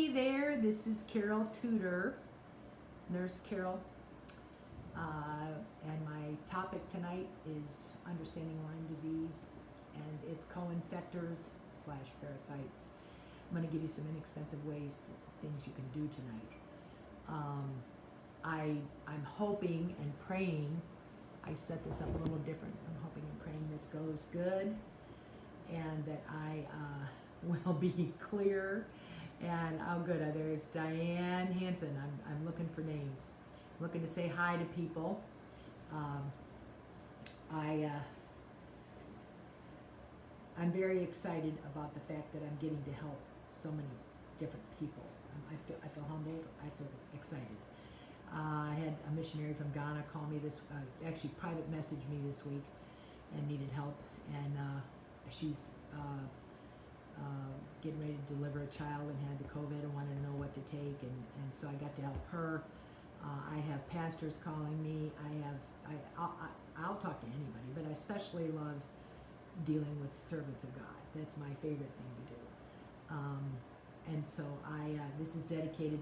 Hey there, this is Carol Tudor, Nurse Carol, and my topic tonight is understanding Lyme disease and its co-infectors slash parasites. I'm going to give you some inexpensive ways, things you can do tonight. I'm hoping and praying, I set this up a little different, I'm hoping and praying this goes good and that I will be clear. And oh good, there's Diane Hansen. I'm looking for names. I'm looking to say hi to people. I'm very excited about the fact that I'm getting to help so many different people. I feel humbled. I feel excited. I had a missionary from Ghana call me actually private message me this week and needed help. And she's getting ready to deliver a child and had the COVID and wanted to know what to take, and so I got to help her. I have pastors calling me. I'll talk to anybody, but I especially love dealing with servants of God. That's my favorite thing to do. And so this is dedicated.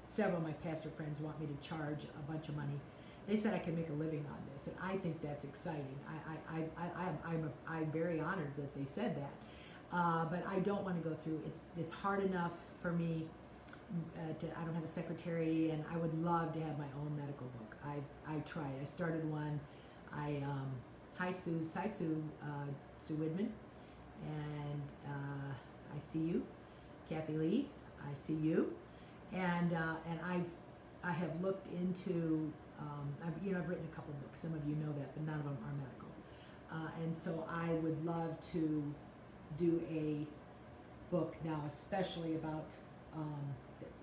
Several of my pastor friends want me to charge a bunch of money. They said I can make a living on this, and I think that's exciting. I'm very honored that they said that. But I don't want to go through. It's hard enough for me. I don't have a secretary, and I would love to have my own medical book. I tried. I started one. Hi Sue Widman, and I see you, Kathy Lee. I see you, and I have looked into. I've written a couple books. Some of you know that, but none of them are medical. And so I would love to do a book now, especially about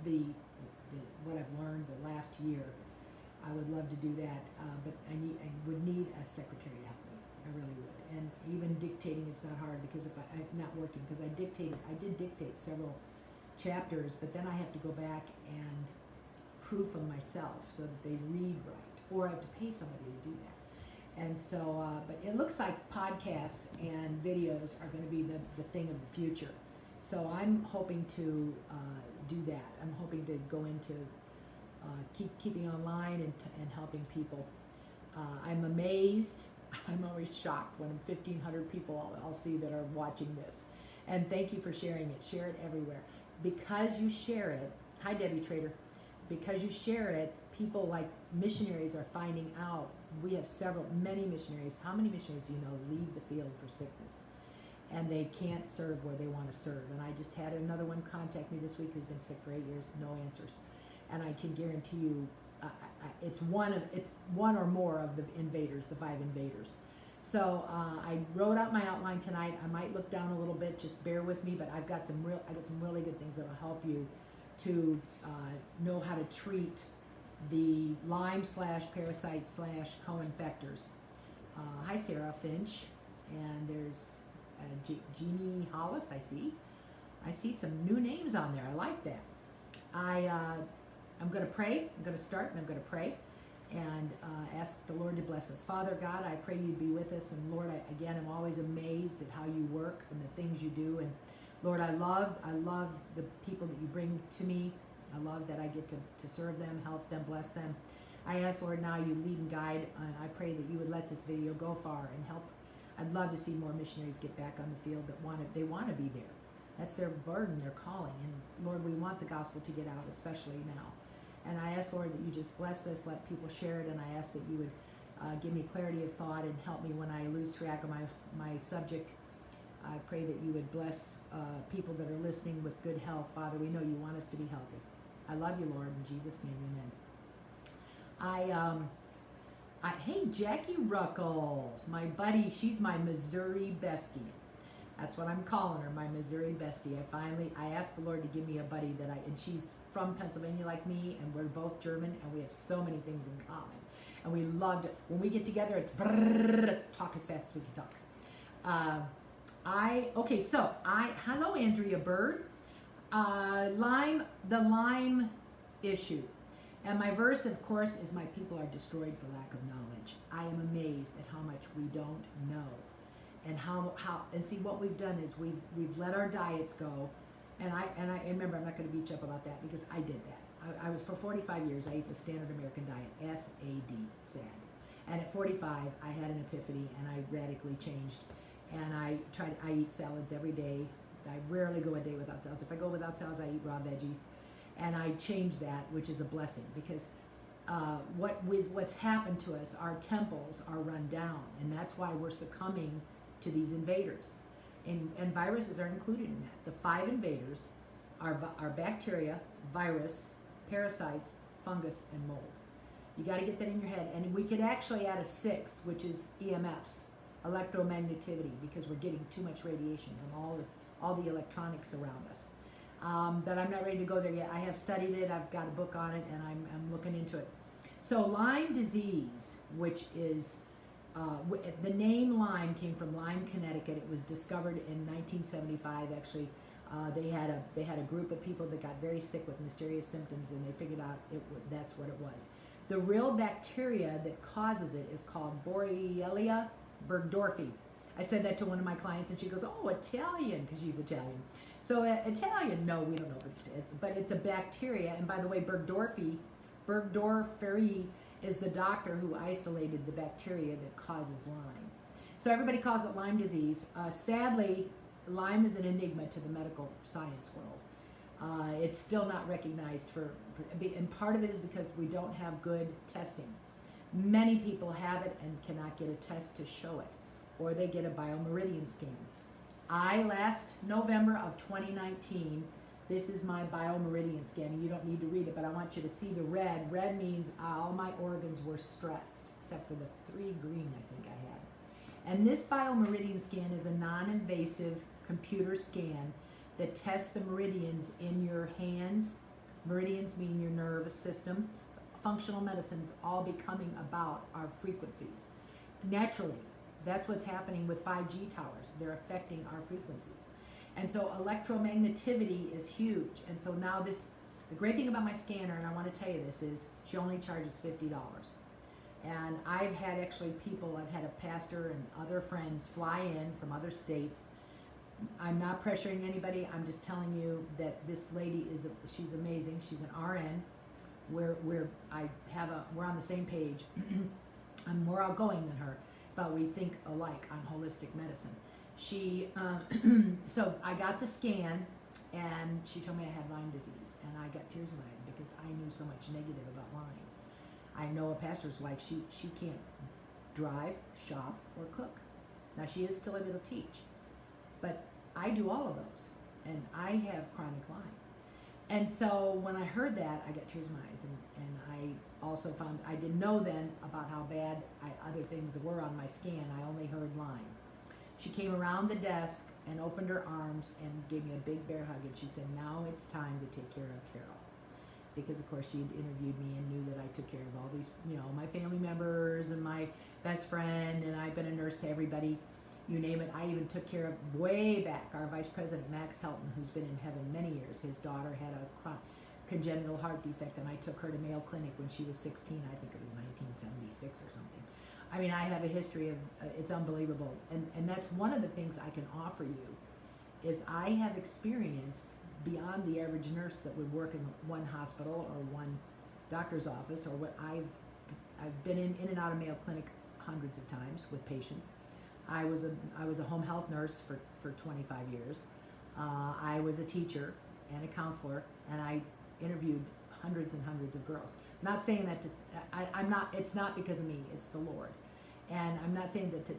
the what I've learned the last year. I would love to do that, but I would need a secretary to help me. I really would. And even dictating, it's not hard because if I'm not working, because I did dictate several chapters, but then I have to go back and proof them myself so that they read right, or I have to pay somebody to do that. And so, but it looks like podcasts and videos are going to be the thing of the future. So I'm hoping to do that. I'm hoping to go into keeping online and helping people. I'm amazed. I'm always shocked when 1,500 people I'll see that are watching this. And thank you for sharing it. Share it everywhere. Because you share it, hi Debbie Trader, because you share it, people like missionaries are finding out. We have many missionaries. How many missionaries do you know leave the field for sickness? And they can't serve where they want to serve. And I just had another one contact me this week who's been sick for 8 years, no answers. And I can guarantee you, it's one or more of the invaders, the 5 invaders. So I wrote out my outline tonight. I might look down a little bit, just bear with me, but I got some really good things that will help you to know how to treat the Lyme / parasite / co-infectors. Hi Sarah Finch, and there's Jeannie Hollis. I see some new names on there. I like that. I'm going to pray. I'm going to start, and I'm going to pray and ask the Lord to bless us. Father God, I pray you'd be with us, and Lord, I'm always amazed at how you work and the things you do. And Lord, I love the people that you bring to me. I love that I get to serve them, help them, bless them. I ask, Lord, now you lead and guide, and I pray that you would let this video go far and help. I'd love to see more missionaries get back on the field that want to be there. That's their burden, their calling. And Lord, we want the gospel to get out, especially now. And I ask, Lord, that you just bless this, let people share it, and I ask that you would give me clarity of thought and help me when I lose track of my subject. I pray that you would bless people that are listening with good health. Father, we know you want us to be healthy. I love you, Lord. In Jesus' name, amen. Hey, Jackie Ruckle, my buddy. She's my Missouri bestie. That's what I'm calling her, my Missouri bestie. I asked the Lord to give me a buddy and she's from Pennsylvania like me, and we're both German, and we have so many things in common. And we loved it. When we get together, it's talk as fast as we can talk. Hello, Andrea Bird. The Lyme issue. And my verse, of course, is my people are destroyed for lack of knowledge. I am amazed at how much we don't know. And how see what we've done is we've let our diets go. And I remember, I'm not going to beat you up about that because I did that. I was, for 45 years, I ate the standard American diet, SAD, SAD. And at 45, I had an epiphany and I radically changed. And I eat salads every day. I rarely go a day without salads. If I go without salads, I eat raw veggies. And I changed that, which is a blessing, because what's happened to us, our temples are run down, and that's why we're succumbing to these invaders. And viruses are included in that. The 5 invaders are bacteria, virus, parasites, fungus, and mold. You got to get that in your head. And we could actually add a 6th, which is EMFs, electromagnetivity, because we're getting too much radiation from all the electronics around us. But I'm not ready to go there yet. I have studied it. I've got a book on it, and I'm looking into it. So Lyme disease, which is the name Lyme came from Lyme, Connecticut. It was discovered in 1975. Actually, they had a group of people that got very sick with mysterious symptoms, and they figured out that's what it was. The real bacteria that causes it is called Borrelia burgdorferi. I said that to one of my clients, and she goes, "Oh, Italian," because she's Italian. So Italian, no, we don't know if it's, but it's a bacteria. And by the way, burgdorferi is the doctor who isolated the bacteria that causes Lyme. So everybody calls it Lyme disease. Sadly, Lyme is an enigma to the medical science world. It's still not recognized and part of it is because we don't have good testing. Many people have it and cannot get a test to show it, or they get a biomeridian scan. Last November of 2019, this is my biomeridian scan. You don't need to read it, but I want you to see the red. Red means all my organs were stressed, except for the 3 green I think I had. And this biomeridian scan is a non-invasive computer scan that tests the meridians in your hands. Meridians mean your nervous system. Functional medicine is all becoming about our frequencies. Naturally, that's what's happening with 5G towers. They're affecting our frequencies. And so electromagnetivity is huge. And so now the great thing about my scanner, and I want to tell you this, is she only charges $50. And I've had I've had a pastor and other friends fly in from other states. I'm not pressuring anybody. I'm just telling you that this lady she's amazing. She's an RN. We're on the same page. I'm more outgoing than her, but we think alike on holistic medicine. So I got the scan, and she told me I had Lyme disease, and I got tears in my eyes because I knew so much negative about Lyme. I know a pastor's wife, she can't drive, shop, or cook. Now she is still able to teach, but I do all of those, and I have chronic Lyme. And so when I heard that, I got tears in my eyes, and I also found, I didn't know then about how bad other things were on my scan. I only heard Lyme. She came around the desk and opened her arms and gave me a big bear hug, and she said, "Now it's time to take care of Carol." Because of course she'd interviewed me and knew that I took care of all these, my family members and my best friend, and I've been a nurse to everybody, you name it. I even took care of, way back, our vice president, Max Helton, who's been in heaven many years. His daughter had a congenital heart defect, and I took her to Mayo Clinic when she was 16. I think it was 1976 or something. I mean, I have a history of, it's unbelievable. And that's one of the things I can offer you, is I have experience beyond the average nurse that would work in one hospital or one doctor's office, or what I've been in and out of Mayo Clinic hundreds of times with patients. I was a home health nurse for 25 years. I was a teacher and a counselor, and I interviewed hundreds and hundreds of girls. Not saying that it's not because of me, it's the Lord. And I'm not saying that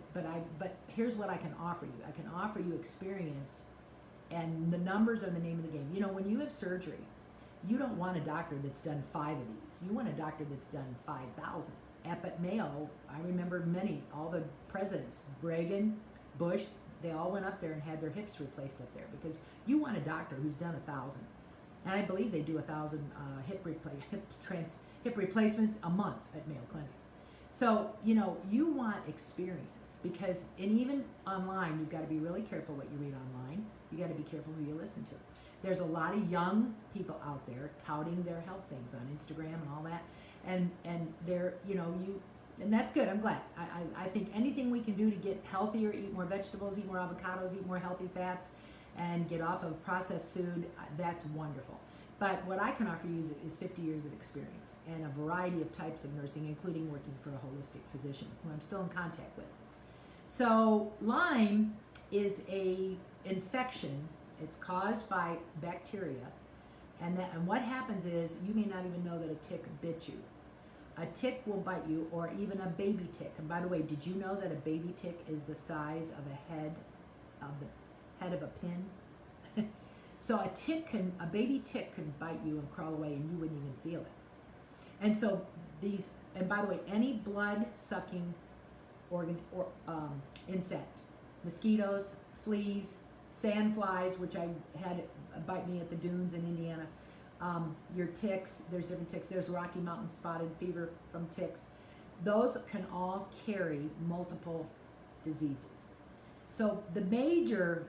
but here's what I can offer you. I can offer you experience, and the numbers are the name of the game. When you have surgery, you don't want a doctor that's done 5 of these. You want a doctor that's done 5,000. At Mayo, I remember all the presidents, Reagan, Bush, they all went up there and had their hips replaced up there, because you want a doctor who's done 1,000. And I believe they do 1,000 hip replacements a month at Mayo Clinic. So, you want experience, because, and even online, you've got to be really careful what you read online. You got to be careful who you listen to. There's a lot of young people out there touting their health things on Instagram and all that. And they're, and that's good. I'm glad. I think anything we can do to get healthier, eat more vegetables, eat more avocados, eat more healthy fats, and get off of processed food, that's wonderful. But what I can offer you is 50 years of experience and a variety of types of nursing, including working for a holistic physician who I'm still in contact with. So Lyme is a infection. It's caused by bacteria, and what happens is you may not even know that a tick bit you. A tick will bite you, or even a baby tick. And by the way, did you know that a baby tick is the size of the head of a pin? So a baby tick can bite you and crawl away, and you wouldn't even feel it. And so and by the way, any blood-sucking insect, mosquitoes, fleas, sand flies, which I had bite me at the dunes in Indiana, your ticks, there's different ticks. There's Rocky Mountain spotted fever from ticks. Those can all carry multiple diseases. So the major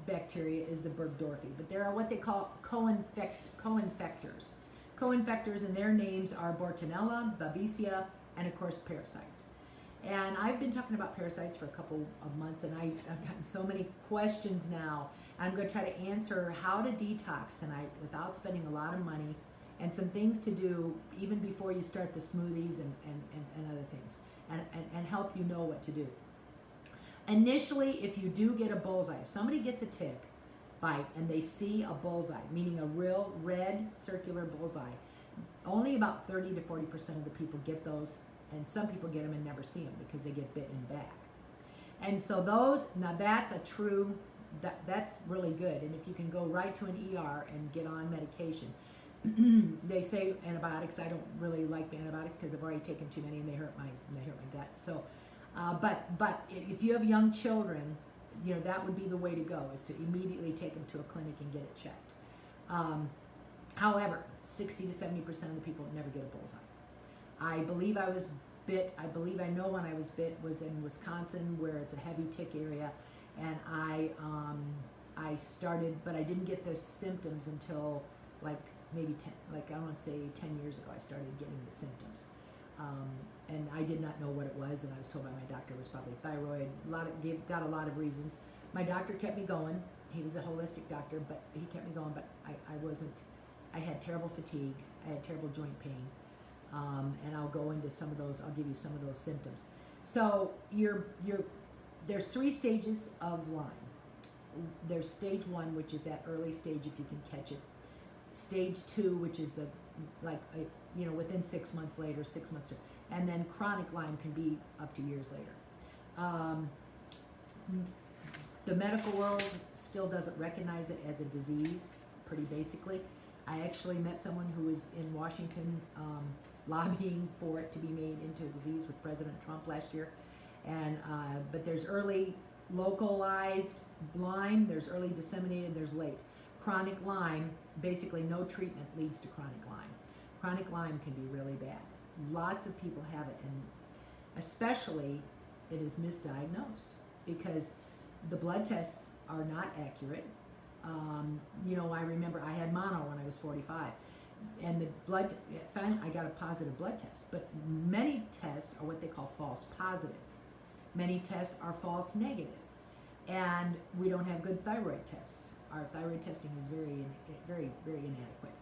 bacteria is the Burgdorferi, but there are what they call co-infectors. Co-infectors, and their names are Bordetella, Babesia, and of course parasites. And I've been talking about parasites for a couple of months, and I've gotten so many questions now. I'm going to try to answer how to detox tonight without spending a lot of money, and some things to do even before you start the smoothies and other things, and help you know what to do. Initially, if you do get a bullseye, if somebody gets a tick bite and they see a bullseye, meaning a real red circular bullseye, only about 30 to 40% of the people get those, and some people get them and never see them because they get bitten back. And so now that's that's really good. And if you can go right to an ER and get on medication, they say antibiotics. I don't really like antibiotics because I've already taken too many and they hurt my gut. So, but if you have young children, that would be the way to go, is to immediately take them to a clinic and get it checked. However, 60 to 70% of the people never get a bullseye. I believe I was bit. I believe I know when I was bit was in Wisconsin, where it's a heavy tick area, and I started, but I didn't get the symptoms until maybe 10 years ago. I started getting the symptoms, and I did not know what it was, and I was told by my doctor it was probably thyroid. Got a lot of reasons. My doctor kept me going. He was a holistic doctor, but he kept me going. But I wasn't. I had terrible fatigue. I had terrible joint pain. And I'll go into some of those. I'll give you some of those symptoms. So there's 3 stages of Lyme. There's stage 1, which is that early stage if you can catch it. Stage 2, which is within 6 months later, and then chronic Lyme can be up to years later. The medical world still doesn't recognize it as a disease, pretty basically. I actually met someone who was in Washington lobbying for it to be made into a disease with President Trump last year. And but there's early localized Lyme, there's early disseminated, there's late. Chronic Lyme, basically no treatment leads to chronic Lyme. Chronic Lyme can be really bad. Lots of people have it, and especially it is misdiagnosed because the blood tests are not accurate. I remember I had mono when I was 45, and I got a positive blood test, but many tests are what they call false positive. Many tests are false negative, and we don't have good thyroid tests. Our thyroid testing is very, very, very inadequate.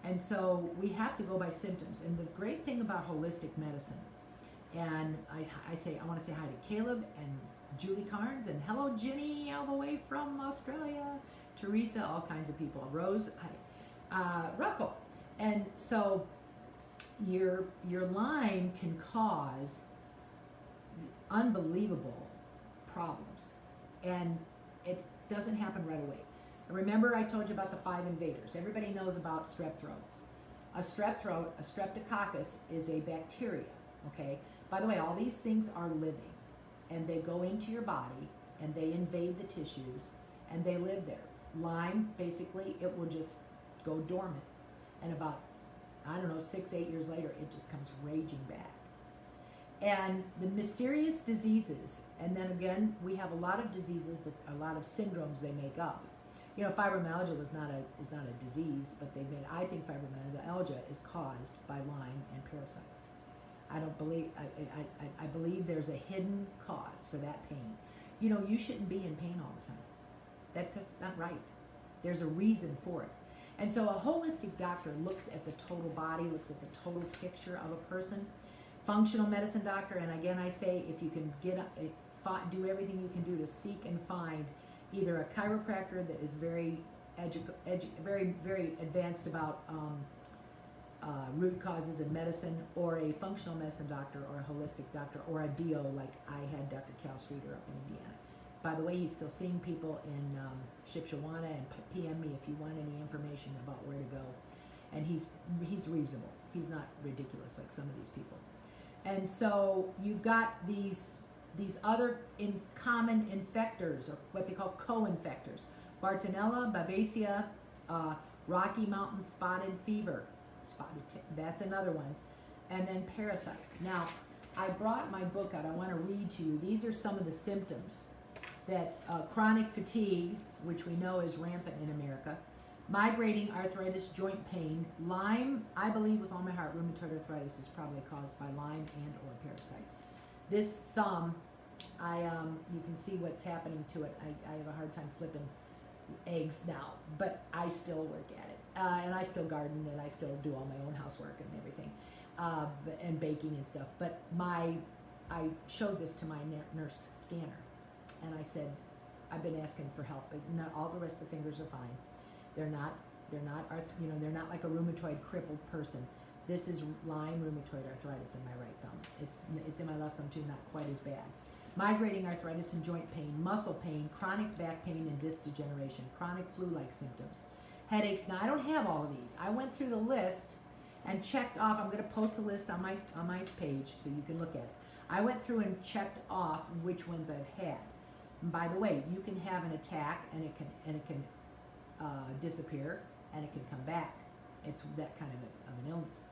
And so we have to go by symptoms. And the great thing about holistic medicine, and I want to say hi to Caleb and Julie Carnes, and hello Ginny all the way from Australia, Teresa, all kinds of people, Rose, hi, Rocco. And so your Lyme can cause unbelievable problems, and it doesn't happen right away. Remember I told you about the 5 invaders. Everybody knows about strep throats. A strep throat, a streptococcus, is a bacteria, okay? By the way, all these things are living, and they go into your body, and they invade the tissues, and they live there. Lyme, basically, it will just go dormant, and about, 6-8 years later, it just comes raging back. And the mysterious diseases, and then again, we have a lot of diseases, a lot of syndromes they make up. Fibromyalgia is not a disease, but I think fibromyalgia is caused by Lyme and parasites. I believe there's a hidden cause for that pain. You shouldn't be in pain all the time. That's not right. There's a reason for it. And so a holistic doctor looks at the total body, looks at the total picture of a person. Functional medicine doctor, and again I say, if you can do everything you can do to seek and find either a chiropractor that is very very advanced about root causes in medicine, or a functional medicine doctor, or a holistic doctor, or a DO like I had Dr. Cal Streeter up in Indiana. By the way, he's still seeing people in Shipshewana, and PM me if you want any information about where to go. And he's reasonable. He's not ridiculous like some of these people. And so you've got these other common infectors, or what they call co-infectors. Bartonella, Babesia, Rocky Mountain spotted fever. That's another one. And then parasites. Now, I brought my book out. I want to read to you. These are some of the symptoms that chronic fatigue, which we know is rampant in America, migrating arthritis, joint pain, Lyme. I believe with all my heart rheumatoid arthritis is probably caused by Lyme and or parasites. This thumb, you can see what's happening to it. I have a hard time flipping eggs now, but I still work at it. And I still garden, and I still do all my own housework and everything, and baking and stuff. But I showed this to my nurse scanner, and I said, I've been asking for help, but not all the rest of the fingers are fine. They're not like a rheumatoid crippled person. This is Lyme rheumatoid arthritis in my right thumb. It's in my left thumb too, not quite as bad. Migrating arthritis and joint pain, muscle pain, chronic back pain and disc degeneration, chronic flu-like symptoms, headaches. Now I don't have all of these. I went through the list and checked off. I'm going to post the list on my page so you can look at it. I went through and checked off which ones I've had. And by the way, you can have an attack and it can disappear, and it can come back. It's that kind of an illness.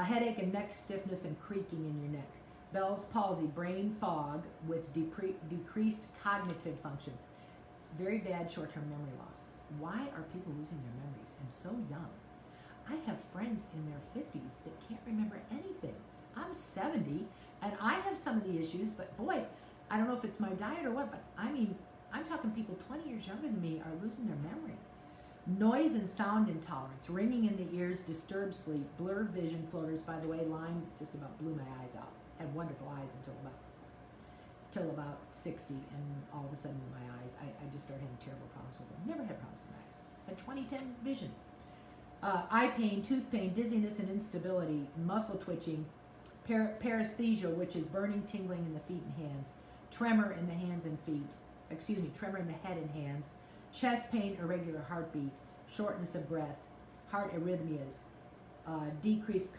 Headache and neck stiffness and creaking in your neck. Bell's palsy, brain fog with decreased cognitive function. Very bad short-term memory loss. Why are people losing their memories and so young? I have friends in their 50s that can't remember anything. I'm 70 and I have some of the issues, but boy, I don't know if it's my diet or what, but I mean, I'm talking people 20 years younger than me are losing their memory. Noise and sound intolerance, ringing in the ears, disturbed sleep, blurred vision, floaters. By the way, Lyme just about blew my eyes out. Had wonderful eyes until about 60, and all of a sudden my eyes, I just started having terrible problems with them. Never had problems with my eyes. Had 20/10 vision. Eye pain, tooth pain, dizziness and instability, muscle twitching, paresthesia, which is burning, tingling in the feet and hands, tremor in the hands and feet, tremor in the head and hands, chest pain, irregular heartbeat, shortness of breath, heart arrhythmias, decreased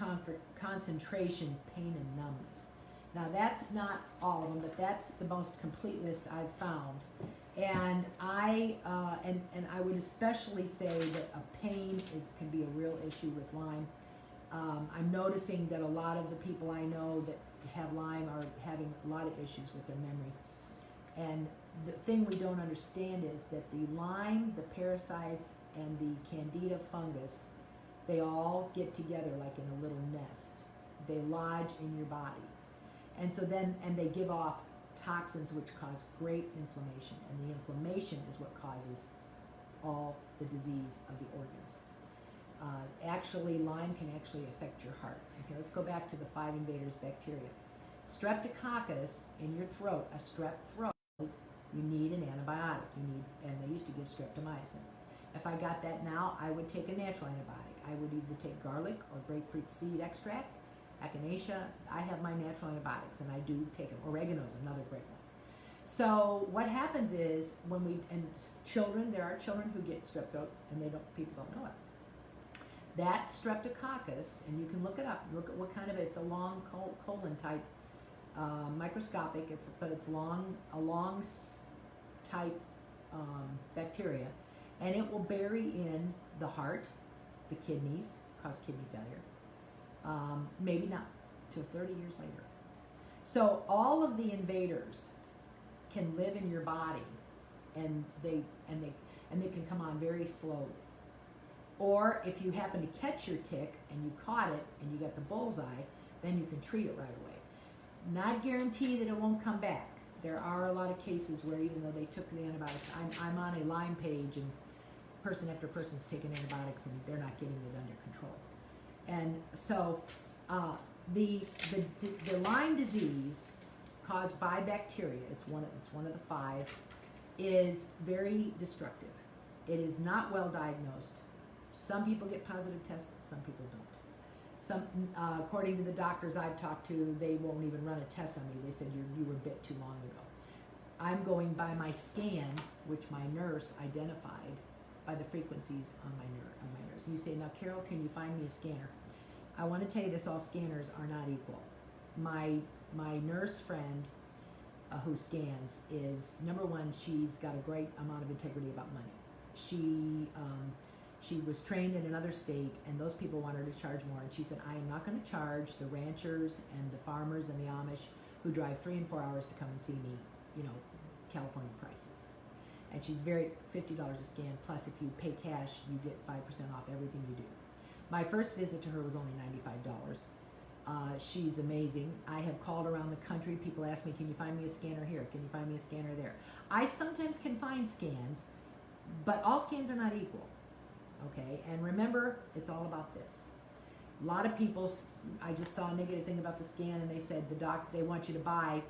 concentration, pain and numbness. Now that's not all of them, but that's the most complete list I've found. And I would especially say that pain can be a real issue with Lyme. I'm noticing that a lot of the people I know that have Lyme are having a lot of issues with their memory. And the thing we don't understand is that the Lyme, the parasites, and the Candida fungus, they all get together like in a little nest. They lodge in your body. And so and they give off toxins which cause great inflammation. And the inflammation is what causes all the disease of the organs. Actually, Lyme can actually affect your heart. Okay, let's go back to the 5 invaders bacteria. Streptococcus in your throat, a strep throat, you need an antibiotic. And they used to give streptomycin. If I got that now, I would take a natural antibiotic. I would either take garlic or grapefruit seed extract, echinacea. I have my natural antibiotics, and I do take them. Oregano is another great one. So what happens is there are children who get strep throat, and people don't know it. That streptococcus, and you can look it up. Look at what kind of it's a long colon type, microscopic. But it's a long type bacteria, and it will bury in the heart, the kidneys, cause kidney failure. Maybe not till 30 years later. So all of the invaders can live in your body, and they can come on very slowly. Or if you happen to catch your tick and you caught it and you got the bullseye, then you can treat it right away. Not guarantee that it won't come back. There are a lot of cases where even though they took the antibiotics, I'm on a Lyme page, and person after person's taking antibiotics and they're not getting it under control. And so the Lyme disease caused by bacteria, it's one of the 5, is very destructive. It is not well diagnosed. Some people get positive tests, some people don't. Some, according to the doctors I've talked to, they won't even run a test on me. They said you were bit too long ago. I'm going by my scan, which my nurse identified by the frequencies on my nurse. You say, now Carol, can you find me a scanner? I want to tell you this: all scanners are not equal. My nurse friend who scans is, number one, she's got a great amount of integrity about money. She was trained in another state, and those people want her to charge more. And she said, I am not going to charge the ranchers and the farmers and the Amish who drive 3 and 4 hours to come and see me, California prices. And she's $50 a scan, plus if you pay cash, you get 5% off everything you do. My first visit to her was only $95. She's amazing. I have called around the country. People ask me, can you find me a scanner here? Can you find me a scanner there? I sometimes can find scans, but all scans are not equal. Okay, and remember, it's all about this. A lot of people, I just saw a negative thing about the scan, and they said they want you to buy,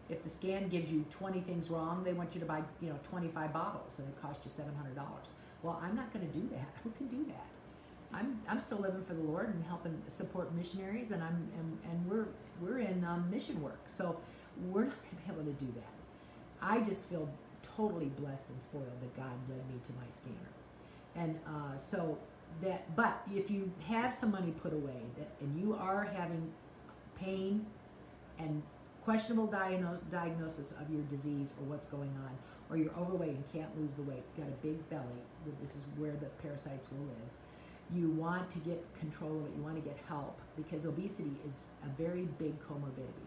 if the scan gives you 20 things wrong, they want you to buy 25 bottles, and it costs you $700. Well, I'm not going to do that. Who can do that? I'm still living for the Lord and helping support missionaries, and we're in mission work, so we're not going to be able to do that. I just feel totally blessed and spoiled that God led me to my scanner. And but if you have some money put away and you are having pain and questionable diagnosis of your disease or what's going on, or you're overweight and can't lose the weight, got a big belly, this is where the parasites will live, you want to get control of it, you want to get help, because obesity is a very big comorbidity.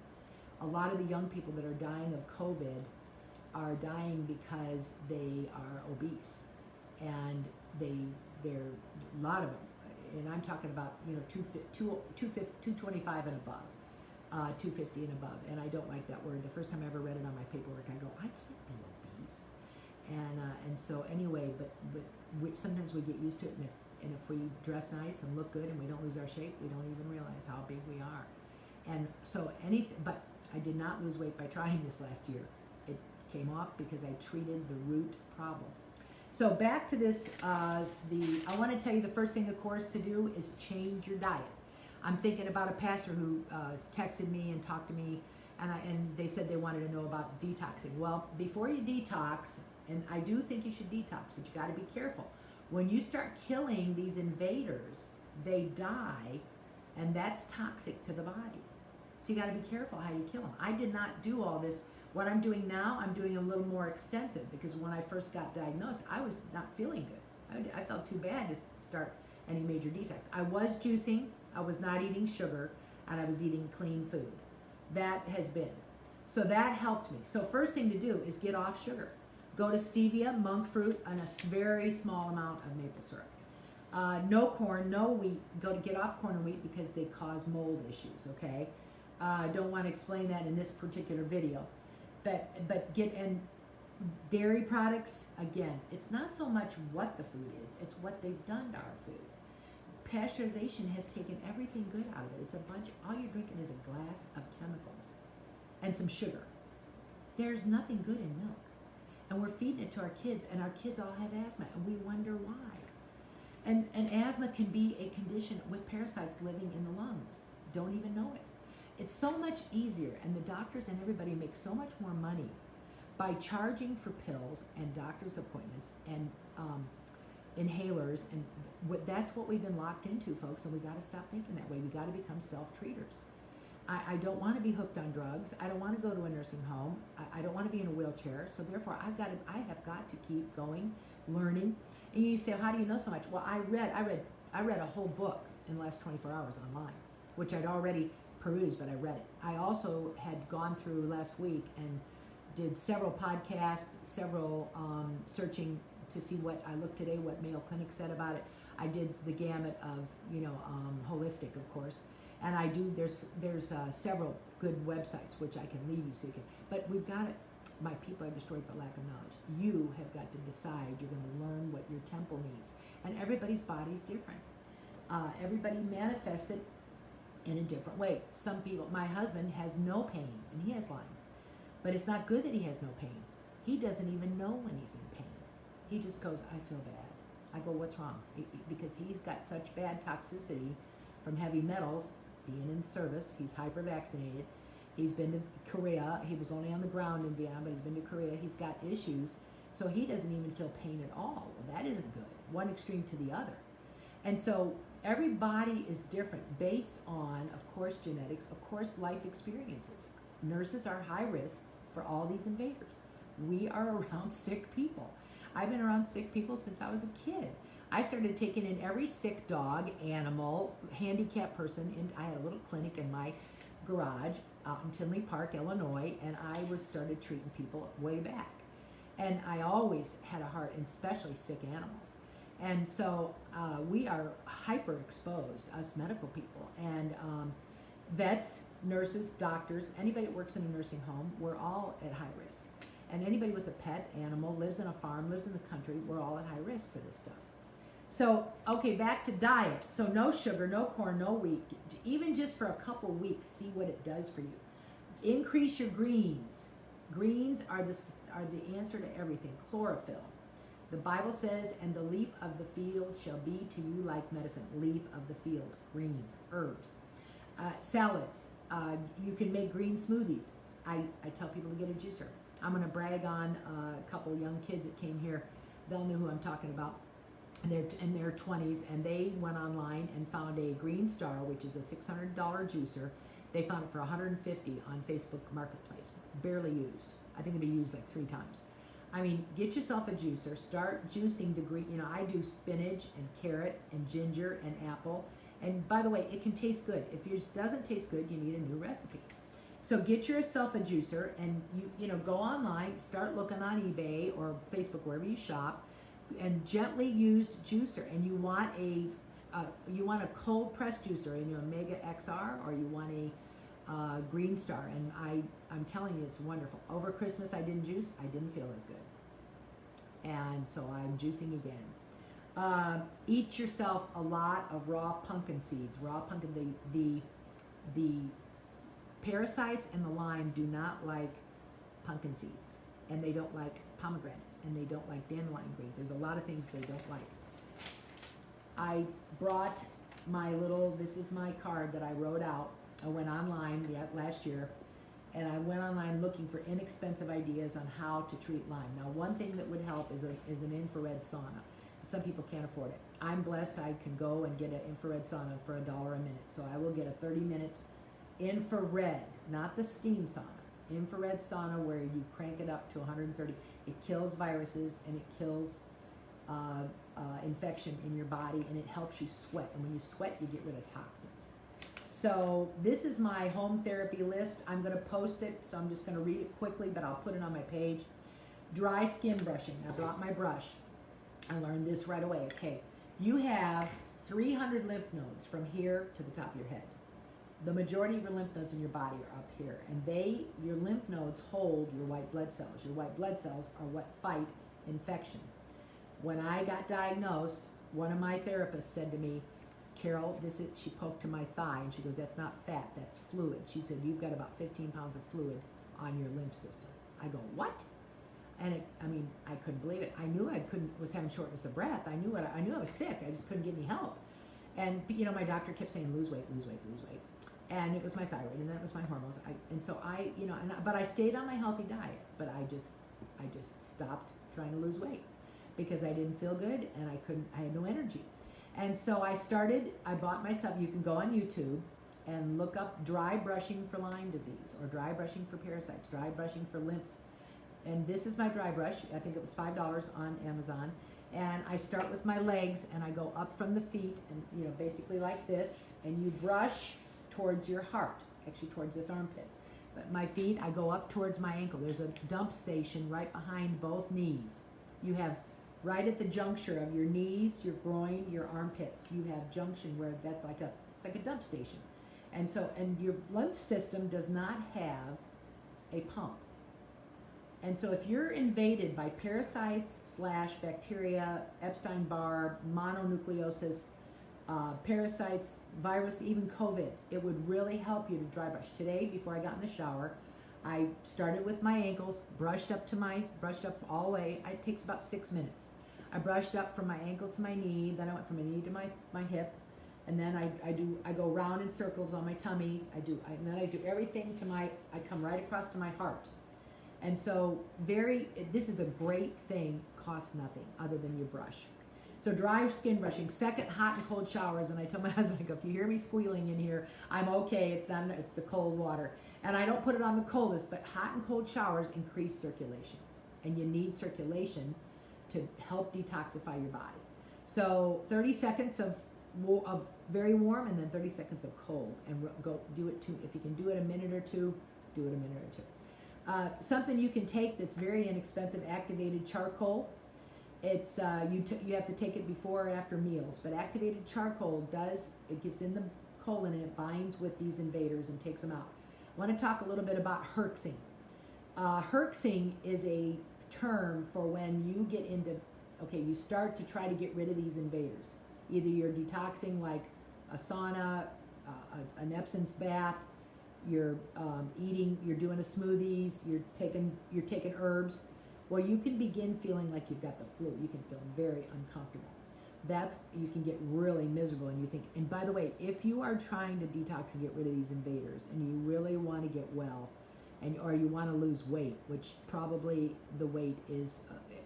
A lot of the young people that are dying of COVID are dying because they are obese. And they're a lot of them, and I'm talking about 225 and above, 250 and above. And I don't like that word. The first time I ever read it on my paperwork, I go, I can't be obese. And so anyway, but sometimes we get used to it, and if we dress nice and look good and we don't lose our shape, we don't even realize how big we are. And so but I did not lose weight by trying this last year. It came off because I treated the root problem. So back to this, I want to tell you the first thing, of course, to do is change your diet. I'm thinking about a pastor who texted me and talked to me, and they said they wanted to know about detoxing. Well, before you detox, and I do think you should detox, but you got to be careful. When you start killing these invaders, they die, and that's toxic to the body. So you got to be careful how you kill them. I did not do all this. What I'm doing now, I'm doing a little more extensive, because when I first got diagnosed, I was not feeling good. I felt too bad to start any major detox. I was juicing, I was not eating sugar, and I was eating clean food. That has been. So that helped me. So first thing to do is get off sugar. Go to stevia, monk fruit, and a very small amount of maple syrup. No corn, no wheat. Get off corn and wheat because they cause mold issues, okay? I don't want to explain that in this particular video. But and dairy products, again, it's not so much what the food is, it's what they've done to our food. Pasteurization has taken everything good out of it. It's all you're drinking is a glass of chemicals and some sugar. There's nothing good in milk. And we're feeding it to our kids, and our kids all have asthma, and we wonder why. And asthma can be a condition with parasites living in the lungs. Don't even know it. It's so much easier, and the doctors and everybody make so much more money by charging for pills and doctor's appointments and inhalers, and that's what we've been locked into, folks, and we got to stop thinking that way. We got to become self-treaters. I don't want to be hooked on drugs. I don't want to go to a nursing home. I don't want to be in a wheelchair. So therefore, I have got to keep going, learning. And you say, how do you know so much? Well, I read a whole book in the last 24 hours online, which I'd already perused, but I read it. I also had gone through last week and did several podcasts, several searching to see what I looked today, what Mayo Clinic said about it. I did the gamut of, holistic, of course, and there's several good websites which I can leave you so you can. But we've got it. my people are destroyed for lack of knowledge. You have got to decide. You're going to learn what your temple needs. And everybody's body is different. Everybody manifests it in a different way. Some people, my husband has no pain, and he has Lyme. But it's not good that he has no pain. He doesn't even know when he's in pain. He just goes, I feel bad. I go, what's wrong? Because he's got such bad toxicity from heavy metals, being in service. He's hyper-vaccinated. He's been to Korea. He was only on the ground in Vietnam, but he's been to Korea. He's got issues. So he doesn't even feel pain at all. Well, that isn't good. One extreme to the other. And so everybody is different based on, of course, genetics, of course, life experiences. Nurses are high risk for all these invaders. We are around sick people. I've been around sick people since I was a kid. I started taking in every sick dog, animal, handicapped person. I had a little clinic in my garage out in Tinley Park, Illinois, and I started treating people way back. And I always had a heart, and especially sick animals. And so we are hyper exposed, us medical people. And vets, nurses, doctors, anybody that works in a nursing home, we're all at high risk. And anybody with a pet animal, lives in a farm, lives in the country, we're all at high risk for this stuff. So, okay, back to diet. So no sugar, no corn, no wheat. Even just for a couple weeks, see what it does for you. Increase your greens. Greens are the answer to everything. Chlorophyll. The Bible says, and the leaf of the field shall be to you like medicine. Leaf of the field. Greens, herbs. Salads. You can make green smoothies. I tell people to get a juicer. I'm going to brag on a couple young kids that came here. They'll know who I'm talking about. And they're in their 20s, and they went online and found a Green Star, which is a $600 juicer. They found it for $150 on Facebook Marketplace. Barely used. I think it'll be used like 3 times. I mean, get yourself a juicer. Start juicing the green. You know, I do spinach and carrot and ginger and apple. And by the way, it can taste good. If yours doesn't taste good, you need a new recipe. So get yourself a juicer, and you know, go online, start looking on eBay or Facebook, wherever you shop, and gently used juicer. And you want a cold press juicer, in your Mega XR, or you want a Green Star. And I'm telling you, it's wonderful. Over Christmas, I didn't juice. I didn't feel as good, and so I'm juicing again. Eat yourself a lot of raw pumpkin seeds. Raw pumpkin. The parasites and the Lyme do not like pumpkin seeds, and they don't like pomegranate, and they don't like dandelion greens. There's a lot of things they don't like. I brought this is my card that I wrote out. I went online last year, and I went online looking for inexpensive ideas on how to treat Lyme. Now, one thing that would help is an infrared sauna. Some people can't afford it. I'm blessed I can go and get an infrared sauna for $1 a minute. So I will get a 30-minute infrared, not the steam sauna, infrared sauna where you crank it up to 130. It kills viruses, and it kills infection in your body, and it helps you sweat. And when you sweat, you get rid of toxins. So this is my home therapy list. I'm going to post it, so I'm just going to read it quickly, but I'll put it on my page. Dry skin brushing. I brought my brush. I learned this right away. Okay, you have 300 lymph nodes from here to the top of your head. The majority of your lymph nodes in your body are up here, and your lymph nodes hold your white blood cells. Your white blood cells are what fight infection. When I got diagnosed, one of my therapists said to me, Carol, she poked to my thigh, and she goes, that's not fat, that's fluid. She said, you've got about 15 pounds of fluid on your lymph system. I go, what? And I couldn't believe it. I knew was having shortness of breath. I knew I was sick. I just couldn't get any help. And my doctor kept saying, lose weight, lose weight, lose weight. And it was my thyroid, and that was my hormones. But I stayed on my healthy diet. But I just stopped trying to lose weight because I didn't feel good, and I had no energy. And so I bought myself, you can go on YouTube and look up dry brushing for Lyme disease, or dry brushing for parasites, dry brushing for lymph. And this is my dry brush. I think it was $5 on Amazon. And I start with my legs, and I go up from the feet, and basically like this, and you brush towards your heart, actually towards this armpit. But my feet, I go up towards my ankle. There's a dump station right behind both knees. You have right at the juncture of your knees, your groin, your armpits. You have junction where it's like a dump station. And your lymph system does not have a pump. And so if you're invaded by parasites / bacteria, Epstein-Barr, mononucleosis, parasites, virus, even COVID, it would really help you to dry brush. Today, before I got in the shower, I started with my ankles, brushed up all the way. It takes about 6 minutes. I brushed up from my ankle to my knee, then I went from my knee to my hip, and then I go round in circles on my tummy. And then I do everything I come right across to my heart. And so this is a great thing, costs nothing other than your brush. So dry skin brushing, second, hot and cold showers. And I tell my husband, I go, if you hear me squealing in here, I'm okay, it's the cold water. And I don't put it on the coldest, but hot and cold showers increase circulation. And you need circulation to help detoxify your body. So 30 seconds of very warm and then 30 seconds of cold. And go do it if you can do it a minute or two, do it a minute or two. Something you can take that's very inexpensive, activated charcoal. It's you have to take it before or after meals, but activated charcoal it gets in the colon and it binds with these invaders and takes them out. I want to talk a little bit about herxing. Herxing is a term for when you get into, you start to try to get rid of these invaders. Either you're detoxing like a sauna, an Epsom's bath, you're eating, you're doing a smoothies, you're taking herbs. Well, you can begin feeling like you've got the flu. You can feel very uncomfortable. You can get really miserable, and you think, and by the way, if you are trying to detox and get rid of these invaders and you really want to get well, or you want to lose weight, which probably the weight is,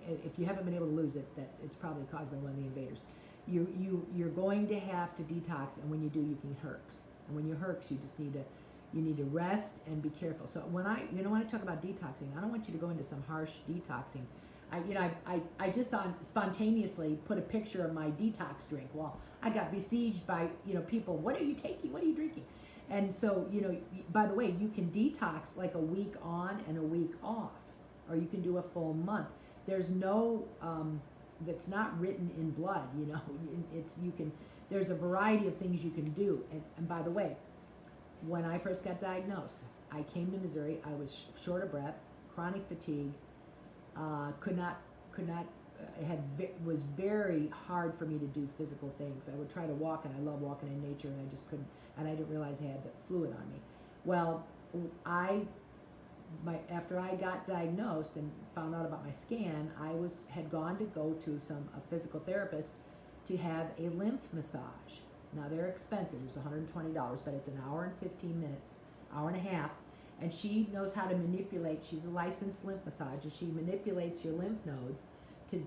if you haven't been able to lose it, that it's probably caused by one of the invaders. You're going to have to detox, and when you do, you can herx. And when you herx, you just need to rest and be careful. So when I talk about detoxing, I don't want you to go into some harsh detoxing. I just spontaneously put a picture of my detox drink. Well, I got besieged by, people, what are you taking? What are you drinking? And so, by the way, you can detox like a week on and a week off, or you can do a full month. There's no, that's not written in blood, there's a variety of things you can do. And by the way, when I first got diagnosed, I came to Missouri. I was short of breath, chronic fatigue, it was very hard for me to do physical things. I would try to walk, and I love walking in nature, and I just couldn't, and I didn't realize I had the fluid on me. Well, after I got diagnosed and found out about my scan, had gone to go to a physical therapist to have a lymph massage. Now they're expensive. It was $120, but it's an hour and 15 minutes, hour and a half. And she knows how to manipulate. She's a licensed lymph massage, and she manipulates your lymph nodes to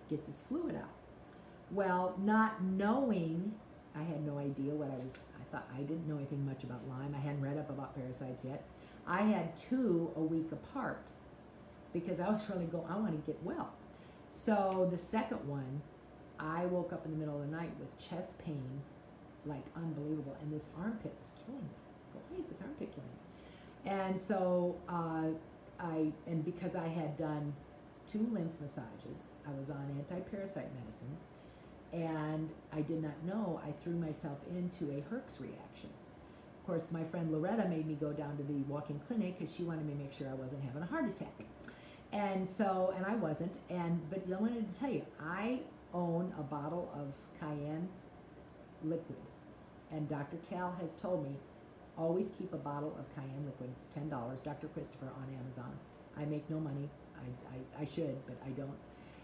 get this fluid out. Well, not knowing, I had no idea I didn't know anything much about Lyme. I hadn't read up about parasites yet. I had 2 a week apart because I was really I want to get well. So the second one, I woke up in the middle of the night with chest pain, like unbelievable, and this armpit was killing me. Why is this armpit killing me? And so because I had done 2 lymph massages, I was on anti-parasite medicine, and I did not know I threw myself into a herx reaction. Of course, my friend Loretta made me go down to the walk-in clinic because she wanted me to make sure I wasn't having a heart attack. And I wasn't, but I wanted to tell you, I own a bottle of cayenne liquid, and Dr. Cal has told me, always keep a bottle of cayenne liquid. It's $10, Dr. Christopher on Amazon. I make no money. I should, but I don't.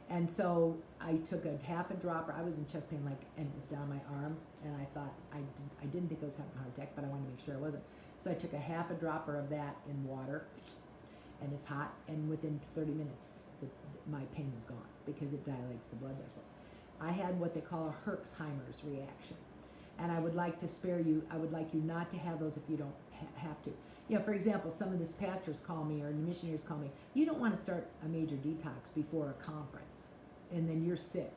And so I took a half a dropper. I was in chest pain, and it was down my arm, and I thought, I didn't think I was having a heart attack, but I wanted to make sure I wasn't. So I took a half a dropper of that in water, and it's hot, and within 30 minutes, my pain was gone because it dilates the blood vessels. I had what they call a Herxheimer's reaction, and I would like to spare you. I would like you not to have those if you don't have to. For example, some of these pastors call me, or the missionaries call me. You don't want to start a major detox before a conference, and then you're sick.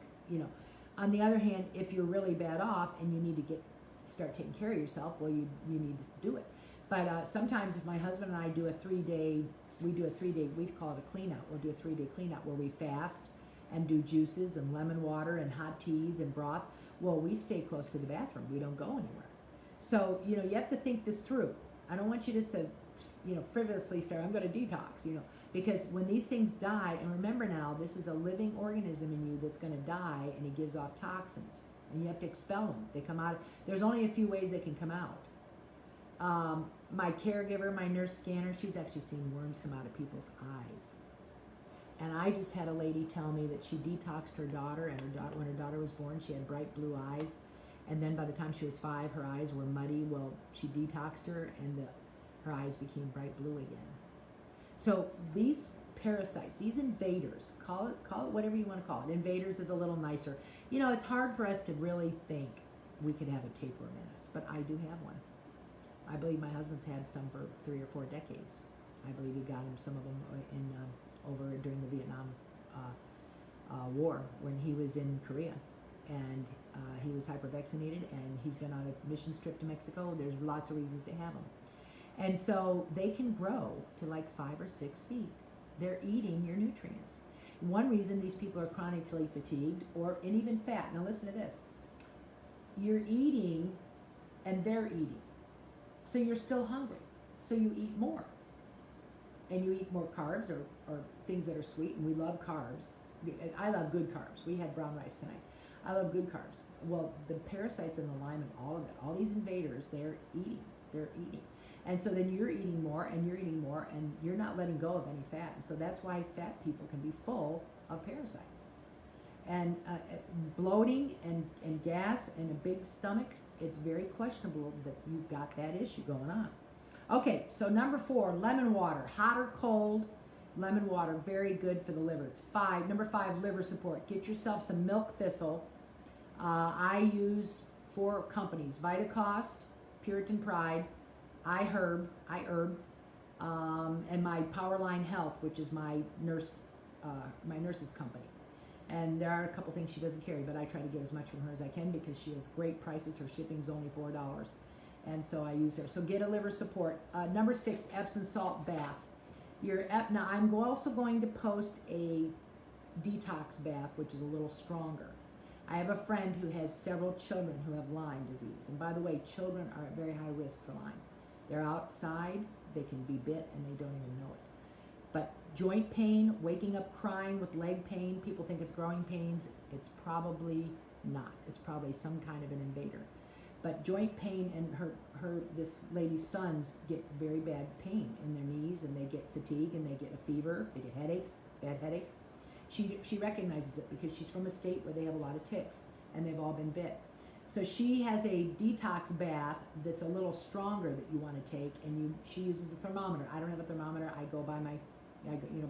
On the other hand, if you're really bad off and you need to start taking care of yourself, well, you need to do it. But sometimes, if my husband and I do a 3-day, we call it a clean out. We'll do a 3-day clean out where we fast and do juices and lemon water and hot teas and broth. Well, we stay close to the bathroom. We don't go anywhere. So, you have to think this through. I don't want you just to, frivolously start, I'm going to detox, Because when these things die, and remember now, this is a living organism in you that's going to die, and he gives off toxins, and you have to expel them. They come out. There's only a few ways they can come out. My caregiver, my nurse scanner, she's actually seen worms come out of people's eyes. And I just had a lady tell me that she detoxed her daughter, and when her daughter was born, she had bright blue eyes. And then by the time she was 5, her eyes were muddy. Well, she detoxed her, and her eyes became bright blue again. So these parasites, these invaders, call it whatever you want to call it. Invaders is a little nicer. You know, it's hard for us to really think we could have a tapeworm in us, but I do have one. I believe my husband's had some for 3 or 4 decades. I believe he got some of them over during the Vietnam War when he was in Korea, and he was hypervaccinated, and he's been on a mission trip to Mexico. There's lots of reasons to have them. And so they can grow to like 5 or 6 feet. They're eating your nutrients. One reason these people are chronically fatigued and even fat. Now listen to this. You're eating and they're eating. So you're still hungry. So you eat more. And you eat more carbs or things that are sweet. And we love carbs. I love good carbs. We had brown rice tonight. I love good carbs. Well, the parasites in the Lyme and all of it, all these invaders, they're eating. They're eating. And so then you're eating more and you're eating more and you're not letting go of any fat. And so that's why fat people can be full of parasites. And bloating and gas and a big stomach, it's very questionable that you've got that issue going on. Okay, so number 4, lemon water. Hot or cold, lemon water, very good for the liver. It's number 5, liver support. Get yourself some milk thistle. I use 4 companies: Vitacost, Puritan Pride, iHerb, and my Powerline Health, which is my nurse's company. And there are a couple things she doesn't carry, but I try to get as much from her as I can because she has great prices. Her shipping's only $4, and so I use her. So get a liver support. Number 6, Epsom salt bath. Now I'm also going to post a detox bath, which is a little stronger. I have a friend who has several children who have Lyme disease, and by the way, children are at very high risk for Lyme. They're outside, they can be bit, and they don't even know it. But joint pain, waking up crying with leg pain, people think it's growing pains. It's probably not. It's probably some kind of an invader. But joint pain, and this lady's sons get very bad pain in their knees, and they get fatigue, and they get a fever, they get headaches, bad headaches. She recognizes it because she's from a state where they have a lot of ticks, and they've all been bit. So she has a detox bath that's a little stronger that you want to take, and she uses a thermometer. I don't have a thermometer. I go by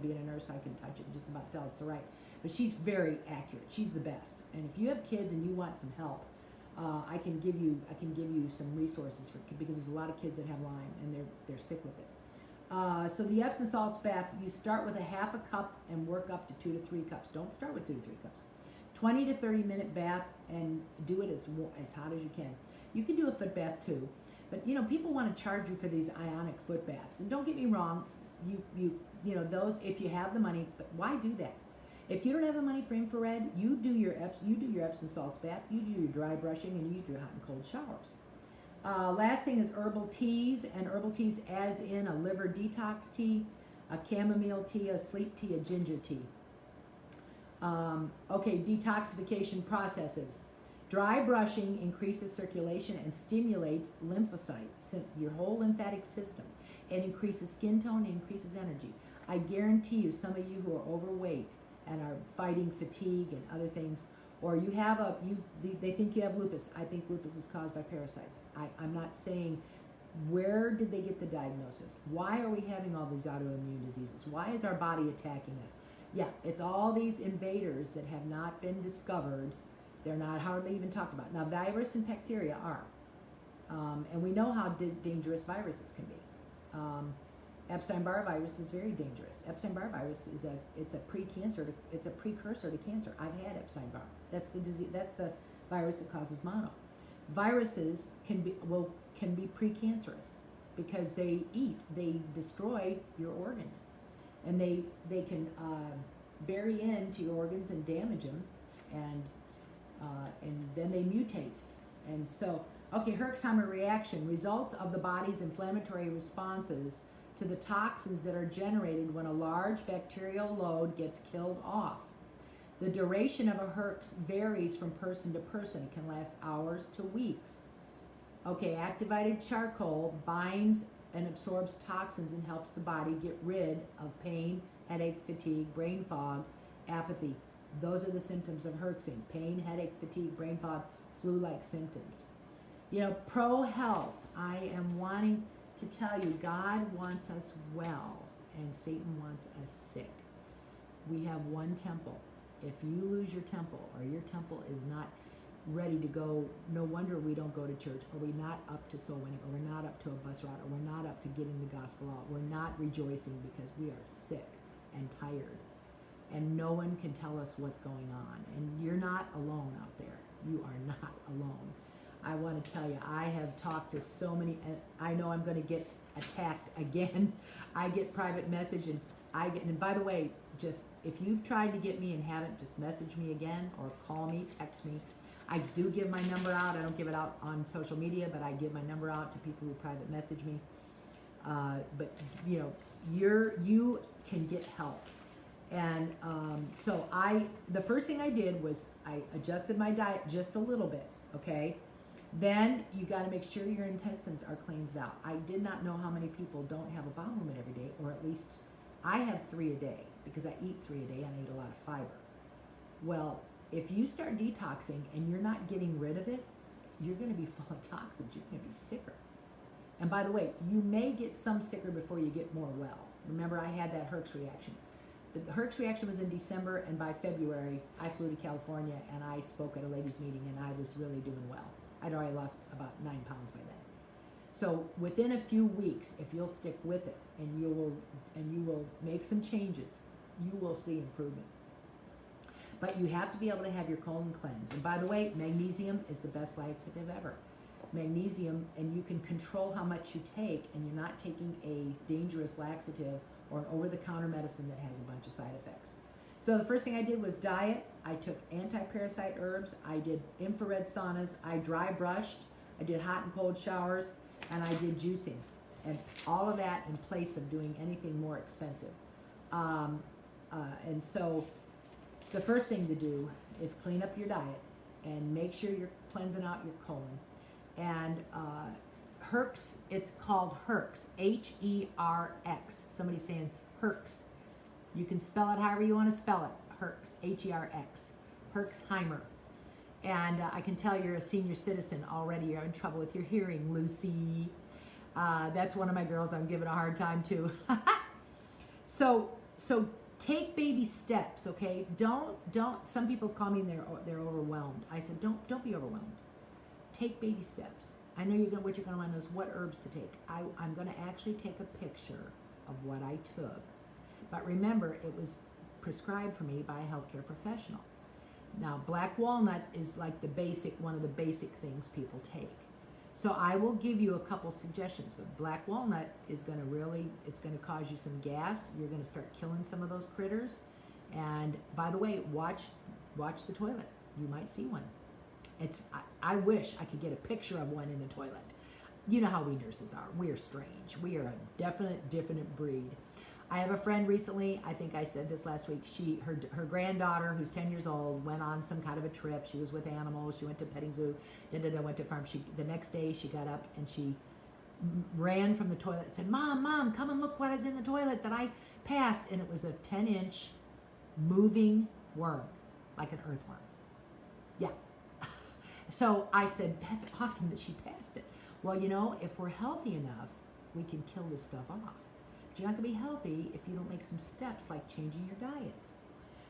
being a nurse, I can touch it and just about tell it's all right. But she's very accurate. She's the best. And if you have kids and you want some help, I can give you some resources because there's a lot of kids that have Lyme and they're sick with it. So the Epsom salts bath, you start with a half a cup and work up to 2 to 3 cups. Don't start with 2 to 3 cups. 20 to 30 minute bath, and do it as hot as you can. You can do a foot bath too, but people want to charge you for these ionic foot baths. And don't get me wrong, those, if you have the money, but why do that? If you don't have the money for infrared, you do your Epsom salts bath, you do your dry brushing, and you do hot and cold showers. Last thing is herbal teas, and herbal teas as in a liver detox tea, a chamomile tea, a sleep tea, a ginger tea. Detoxification processes. Dry brushing increases circulation and stimulates lymphocytes, your whole lymphatic system. It increases skin tone, it increases energy. I guarantee you, some of you who are overweight and are fighting fatigue and other things, or they think you have lupus. I think lupus is caused by parasites. I'm not saying where did they get the diagnosis? Why are we having all these autoimmune diseases? Why is our body attacking us? Yeah, it's all these invaders that have not been discovered. They're not hardly even talked about. Now, virus and bacteria are. And we know how dangerous viruses can be. Epstein-Barr virus is very dangerous. Epstein-Barr virus it's a precursor to cancer. I've had Epstein-Barr. That's the disease. That's the virus that causes mono. Viruses can be precancerous because they destroy your organs. And they can bury into your organs and damage them, and then they mutate. And so, Herxheimer reaction, results of the body's inflammatory responses to the toxins that are generated when a large bacterial load gets killed off. The duration of a herx varies from person to person. It can last hours to weeks. Okay, activated charcoal binds and absorbs toxins and helps the body get rid of pain, headache, fatigue, brain fog, apathy. Those are the symptoms of herxing: pain, headache, fatigue, brain fog, flu-like symptoms. You know, pro-health, I am wanting to tell you, God wants us well and Satan wants us sick. We have one temple. If you lose your temple, or your temple is not ready to go, no wonder we don't go to church, or we're not up to soul winning, or we're not up to a bus route, or we're not up to getting the gospel out. We're not rejoicing because we are sick and tired. And no one can tell us what's going on. And you're not alone out there. You are not alone. I want to tell you, I have talked to so many, and I know I'm going to get attacked again. I get private message, and by the way, just if you've tried to get me and haven't, just message me again or call me, text me. I do give my number out. I don't give it out on social media, but I give my number out to people who private message me. But you know, you can get help. And so the first thing I did was I adjusted my diet just a little bit, okay? Then you got to make sure your intestines are cleansed out. I did not know how many people don't have a bowel movement every day, or at least I have 3 a day because I eat 3 a day and I eat a lot of fiber. Well, if you start detoxing and you're not getting rid of it, you're going to be full of toxins. You're going to be sicker. And by the way, you may get some sicker before you get more well. Remember, I had that herx reaction. The herx reaction was in December, and by February, I flew to California and I spoke at a ladies' meeting, and I was really doing well. I'd already lost about 9 pounds by then. So within a few weeks, if you'll stick with it and you will make some changes, you will see improvement. But you have to be able to have your colon cleansed. And by the way, magnesium is the best laxative ever. Magnesium, and you can control how much you take, and you're not taking a dangerous laxative or an over-the-counter medicine that has a bunch of side effects. So the first thing I did was diet. I took anti-parasite herbs. I did infrared saunas. I dry brushed. I did hot and cold showers, and I did juicing. And all of that in place of doing anything more expensive. And so the first thing to do is clean up your diet and make sure you're cleansing out your colon. And herx, it's called herx, H-E-R-X. Somebody's saying herx. You can spell it however you want to spell it, herx, H-E-R-X, Herxheimer. And I can tell you're a senior citizen already. You're having trouble with your hearing, Lucy. That's one of my girls I'm giving a hard time to. So take baby steps, okay? Don't. Some people call me and they're overwhelmed. I said, don't be overwhelmed. Take baby steps. I know what you're going to want to know is what herbs to take. I'm going to actually take a picture of what I took. But remember, it was prescribed for me by a healthcare professional. Now, black walnut is like one of the basic things people take. So I will give you a couple suggestions, but black walnut is going to it's going to cause you some gas. You're going to start killing some of those critters. And by the way, watch the toilet. You might see one. I wish I could get a picture of one in the toilet. You know how we nurses are. We are strange. We are a definite different breed. I have a friend recently, I think I said this last week, her granddaughter, who's 10 years old, went on some kind of a trip. She was with animals. She went to petting zoo, went to farm. The next day she got up and she ran from the toilet and said, Mom, come and look what is in the toilet that I passed. And it was a 10-inch moving worm, like an earthworm. Yeah. So I said, that's awesome that she passed it. Well, if we're healthy enough, we can kill this stuff off. But you're not going to be healthy if you don't make some steps like changing your diet.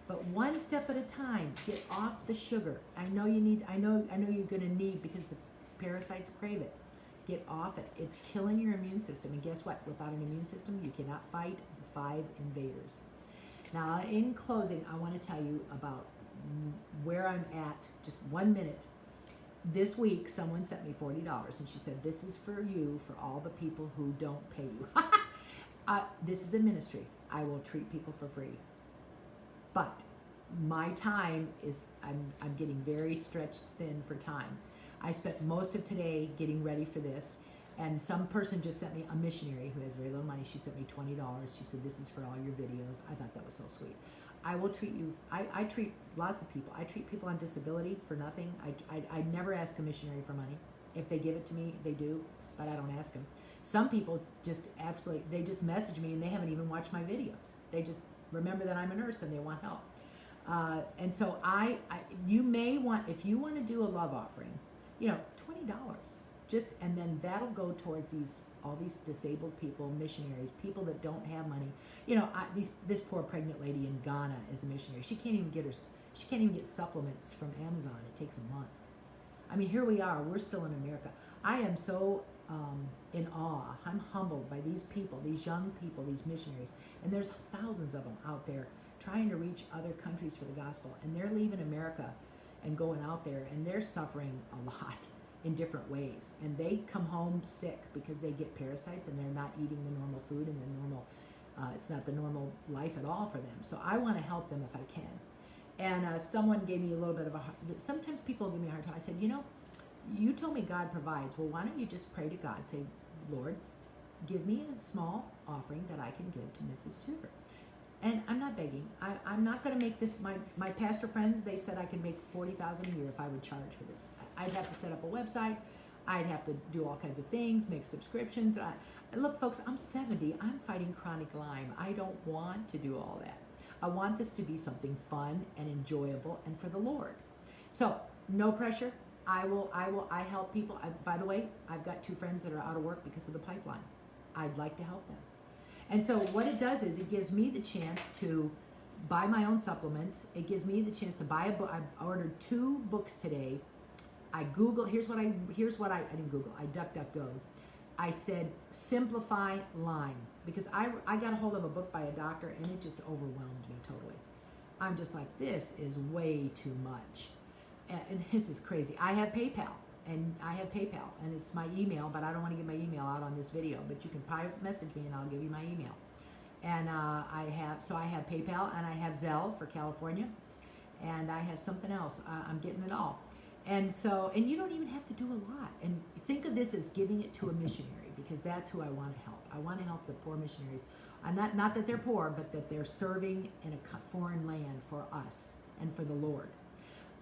But one step at a time, get off the sugar. I know you're going to need, because the parasites crave it. Get off it. It's killing your immune system. And guess what? Without an immune system, you cannot fight the 5 invaders. Now, in closing, I want to tell you about where I'm at. Just 1 minute. This week, someone sent me $40, and she said, this is for you, for all the people who don't pay you. This is a ministry. I will treat people for free. But my time is, I'm getting very stretched thin for time. I spent most of today getting ready for this. And some person just sent me, a missionary who has very little money, she sent me $20. She said, this is for all your videos. I thought that was so sweet. I will treat you, I treat lots of people. I treat people on disability for nothing. I never ask a missionary for money. If they give it to me, they do, but I don't ask them. Some people just absolutely, they just message me and they haven't even watched my videos. They just remember that I'm a nurse and they want help. And so you may want, if you want to do a love offering, $20, just, and then that'll go towards all these disabled people, missionaries, people that don't have money. This poor pregnant lady in Ghana is a missionary. She can't even get supplements from Amazon. It takes a month. I mean, here we are. We're still in America. I am so in awe. I'm humbled by these people, these young people, these missionaries. And there's thousands of them out there trying to reach other countries for the gospel. And they're leaving America and going out there, and they're suffering a lot in different ways. And they come home sick because they get parasites and they're not eating the normal food and the normal, it's not the normal life at all for them. So I want to help them if I can. And someone gave me a little bit of sometimes people give me a hard time. I said, you told me God provides. Well, why don't you just pray to God? Say, Lord, give me a small offering that I can give to Mrs. Tudor. And I'm not begging. I'm not going to make this, my pastor friends, they said I could make $40,000 a year if I would charge for this. I'd have to set up a website. I'd have to do all kinds of things, make subscriptions. Look, folks, I'm 70. I'm fighting chronic Lyme. I don't want to do all that. I want this to be something fun and enjoyable and for the Lord. So, no pressure. I help people. By the way, I've got 2 friends that are out of work because of the pipeline. I'd like to help them. And so what it does is it gives me the chance to buy my own supplements. It gives me the chance to buy a book. I ordered 2 books today. I Googled, I didn't Google, I DuckDuckGo. I said, simplify Lyme, because I got a hold of a book by a doctor and it just overwhelmed me totally. I'm just like, this is way too much. And this is crazy. I have PayPal, and it's my email, but I don't want to give my email out on this video, but you can private message me and I'll give you my email. And I have PayPal, and I have Zelle for California, and I have something else. I'm getting it all. And so, and you don't even have to do a lot. And think of this as giving it to a missionary, because that's who I want to help. I want to help the poor missionaries. Not that they're poor, but that they're serving in a foreign land for us and for the Lord.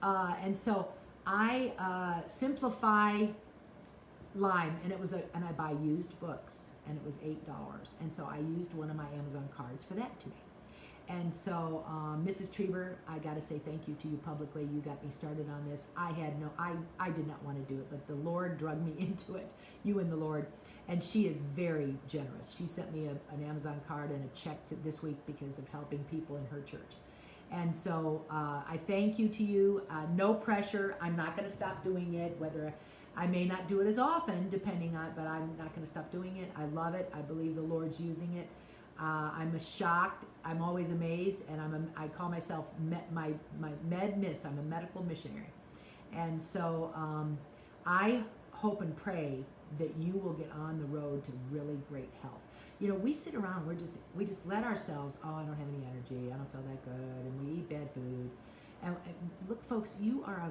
And so I simplify Lyme, and and I buy used books, and it was $8. And so I used one of my Amazon cards for that today. And so, Mrs. Trieber, I got to say thank you to you publicly. You got me started on this. I did not want to do it, but the Lord drugged me into it, you and the Lord. And she is very generous. She sent me an Amazon card and a check this week because of helping people in her church. And so I thank you to you. No pressure. I'm not going to stop doing it, whether I may not do it as often, depending on, but I'm not going to stop doing it. I love it. I believe the Lord's using it. I'm shocked. I'm always amazed, and I call myself my med miss. I'm a medical missionary, and so I hope and pray that you will get on the road to really great health. We sit around. We just let ourselves. Oh, I don't have any energy. I don't feel that good, and we eat bad food. And look, folks, you are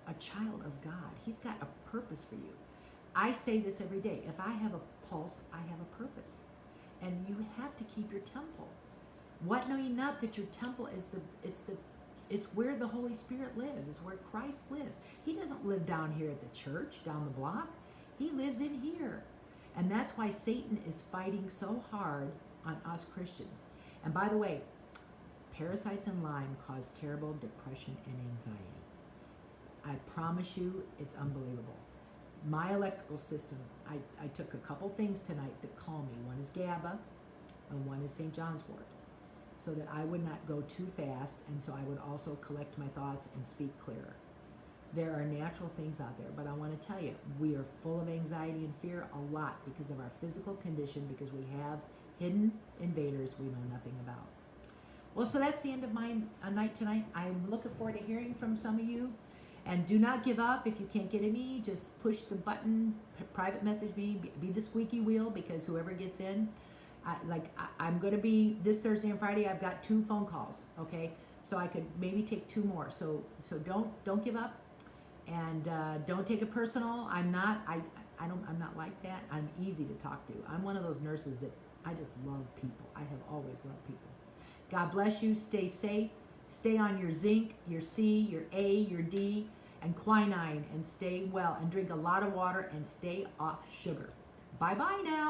a child of God. He's got a purpose for you. I say this every day. If I have a pulse, I have a purpose. And you have to keep your temple. What know ye not that your temple is it's where the Holy Spirit lives. It's where Christ lives. He doesn't live down here at the church, down the block. He lives in here. And that's why Satan is fighting so hard on us Christians. And by the way, parasites and Lyme cause terrible depression and anxiety. I promise you, it's unbelievable. My electrical system, I took a couple things tonight that calm me. One is GABA, and one is St. John's wort, so that I would not go too fast, and so I would also collect my thoughts and speak clearer. There are natural things out there, but I want to tell you, we are full of anxiety and fear a lot because of our physical condition, because we have hidden invaders we know nothing about. Well, so that's the end of my night tonight. I'm looking forward to hearing from some of you. And do not give up. If you can't get me, just push the button, private message me, be the squeaky wheel, because whoever gets in, I'm going to be, this Thursday and Friday, I've got 2 phone calls, okay? So I could maybe take 2 more. So don't give up, and don't take it personal. I'm not like that. I'm easy to talk to. I'm one of those nurses that I just love people. I have always loved people. God bless you. Stay safe. Stay on your zinc, your C, your A, your D, and quinine, and stay well. And drink a lot of water and stay off sugar. Bye-bye now.